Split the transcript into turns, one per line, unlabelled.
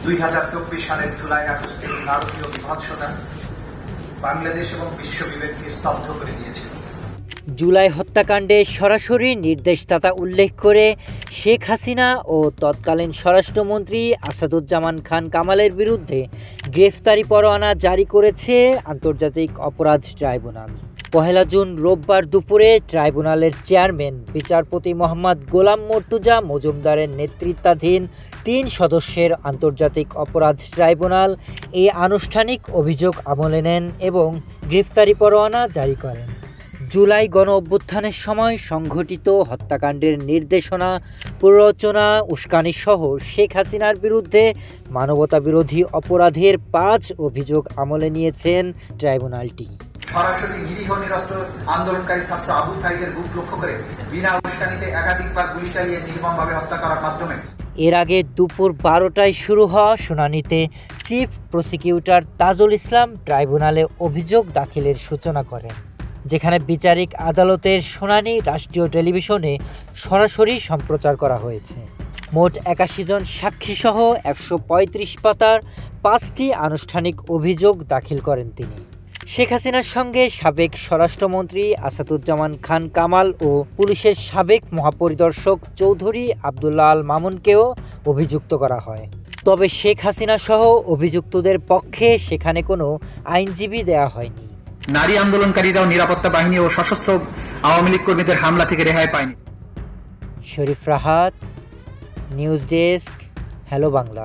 2024 সালের জুলাই আগস্টের নারকীয় বিভৎসতা বাংলাদেশ এবং বিশ্ব বিবেককে স্তব্ধ করে দিয়েছিল।
জুলাই হত্যাকাণ্ডে সরাসরি নির্দেশদাতা উল্লেখ করে শেখ হাসিনা ও তৎকালীন স্বরাষ্ট্রমন্ত্রী আসাদুজ্জামান খান কামালের বিরুদ্ধে গ্রেফতারি পরোয়ানা জারি করেছে আন্তর্জাতিক অপরাধ ট্রাইব্যুনাল। 1 জুন রোববার দুপুরে ট্রাইব্যুনালের চেয়ারম্যান বিচারপতি মোহাম্মদ গোলাম মর্তুজা মজুমদারের নেতৃত্বাধীন 3 সদস্যের আন্তর্জাতিক অপরাধ ট্রাইব্যুনাল এই আনুষ্ঠানিক অভিযোগ আমলে নেন এবং গ্রেফতারি পরোয়ানা জারি করেন। জুলাই গণ অভ্যুত্থানের সময় সংঘটিত হত্যাকাণ্ডের নির্দেশনা, প্ররোচনা, উস্কানিসহ শেখ হাসিনার বিরুদ্ধে মানবতাবিরোধী অপরাধের 5 অভিযোগ আমলে নিয়েছেন ট্রাইব্যুনালটি।
সরাসরি নিরীহ নিরস্ত্র আন্দোলনকারী ছাত্র আবু সাইদের বুক লক্ষ্য করে বিনা উস্কানিতে একাধিকবার গুলি চালিয়ে নির্মমভাবে হত্যা করার মাধ্যমে
এর আগে দুপুর 12টায় শুরু হওয়া শুনানিতে চিফ প্রসিকিউটর তাজুল ইসলাম ট্রাইব্যুনালে অভিযোগ দাখিলের সূচনা করেন, যেখানে বিচারিক আদালতের শুনানি রাষ্ট্রীয় টেলিভিশনে সরাসরি সম্প্রচার করা হয়েছে। মোট 81 জন সাক্ষীসহ 135 পাতার 5টি আনুষ্ঠানিক অভিযোগ দাখিল করেন তিনি। শেখ হাসিনার সঙ্গে সাবেক স্বরাষ্ট্রমন্ত্রী আসাদুজ্জামান খান কামাল ও পুলিশের সাবেক মহাপরিদর্শক চৌধুরী আবদুল্লাহ আল মামুনকেও অভিযুক্ত করা হয়। তবে শেখ হাসিনা সহ অভিযুক্তদের পক্ষে সেখানে কোনো আইনজীবী দেয়া হয়নি।
নারী আন্দোলনকারীরাও নিরাপত্তা বাহিনী ও সশস্ত্র আওয়ামী লীগ কর্মীদের হামলা থেকে রেহাই পায়নি।
Sharif Rahat, news desk, hello Bangla.